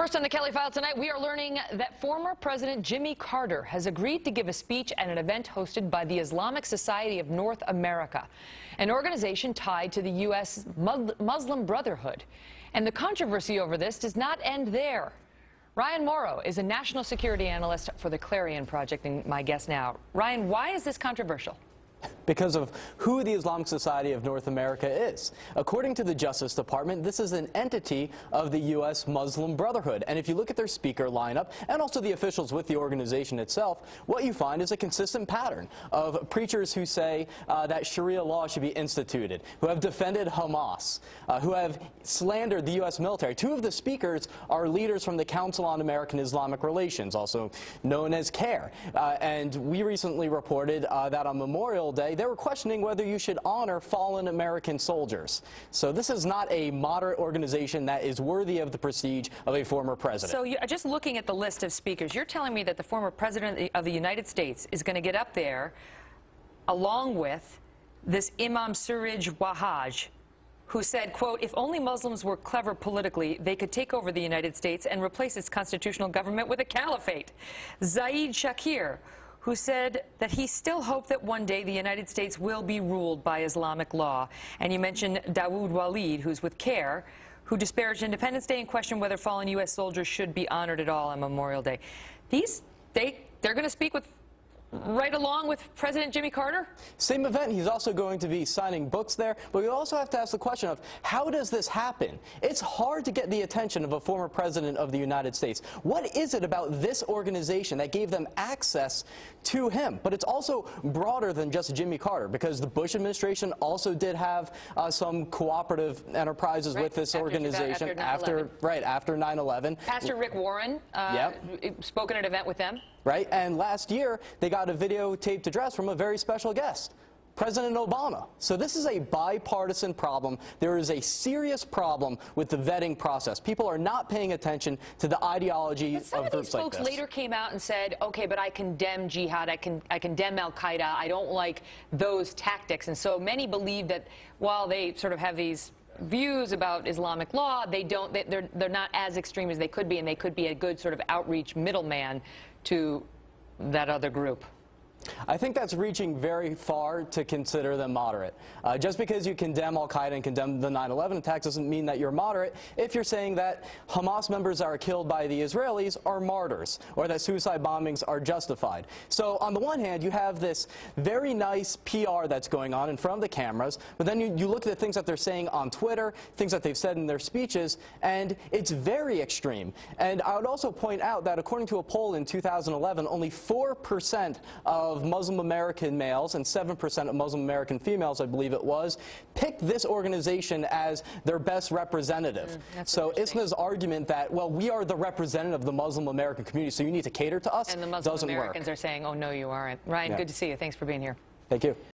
First on the Kelly File tonight, we are learning that former President Jimmy Carter has agreed to give a speech at an event hosted by the Islamic Society of North America, an organization tied to the U.S. Muslim Brotherhood. And the controversy over this does not end there. Ryan Mauro is a national security analyst for the Clarion Project and my guest now. Ryan, why is this controversial? Because of who the Islamic Society of North America is. According to the Justice Department, this is an entity of the U.S. Muslim Brotherhood. And if you look at their speaker lineup and also the officials with the organization itself, what you find is a consistent pattern of preachers who say that Sharia law should be instituted, who have defended Hamas, who have slandered the U.S. military. Two of the speakers are leaders from the Council on American Islamic Relations, also known as CAIR. And we recently reported that on Memorial Day, they were questioning whether you should honor fallen American soldiers. So this is not a moderate organization that is worthy of the prestige of a former president. So just looking at the list of speakers, you're telling me that the former president of the United States is going to get up there along with this Imam Suraj Wahhaj, who said, quote, if only Muslims were clever politically, they could take over the United States and replace its constitutional government with a caliphate. Zaid Shakir, who said that he still hoped that one day the United States will be ruled by Islamic law. And you mentioned Dawood Walid, who's with CAIR, who disparaged Independence Day and questioned whether fallen U.S. soldiers should be honored at all on Memorial Day. They're going to speak with right along with President Jimmy Carter? Same event. He's also going to be signing books there. But we also have to ask the question of how does this happen? It's hard to get the attention of a former president of the United States. What is it about this organization that gave them access to him? But it's also broader than just Jimmy Carter, because the Bush administration also did have some cooperative enterprises with this organization after 9/11. Pastor Rick Warren spoke at an event with them. Right, and last year they got a videotaped address from a very special guest, President Obama. So this is a bipartisan problem. There is a serious problem with the vetting process. People are not paying attention to the ideology of groups like this. Some of these folks later came out and said, okay, but I condemn jihad, I condemn Al-Qaeda, I don't like those tactics. And so many believe that while they sort of have these views about Islamic law, they're not as extreme as they could be, and they could be a good sort of outreach middleman to that other group. I think that's reaching very far to consider them moderate. Just because you condemn Al-Qaeda and condemn the 9/11 attacks doesn't mean that you're moderate if you're saying that Hamas members that are killed by the Israelis are martyrs, or that suicide bombings are justified. So on the one hand, you have this very nice PR that's going on in front of the cameras, but then you look at the things that they're saying on Twitter, things that they've said in their speeches, and it's very extreme. And I would also point out that according to a poll in 2011, only 4% of Muslim American males and 7% of Muslim American females, I believe it was, picked this organization as their best representative. So Isna's argument that, well, we are the representative of the Muslim American community, so you need to cater to us, and the Muslim Americans are saying, oh, no, you aren't. Ryan, good to see you. Thanks for being here. Thank you.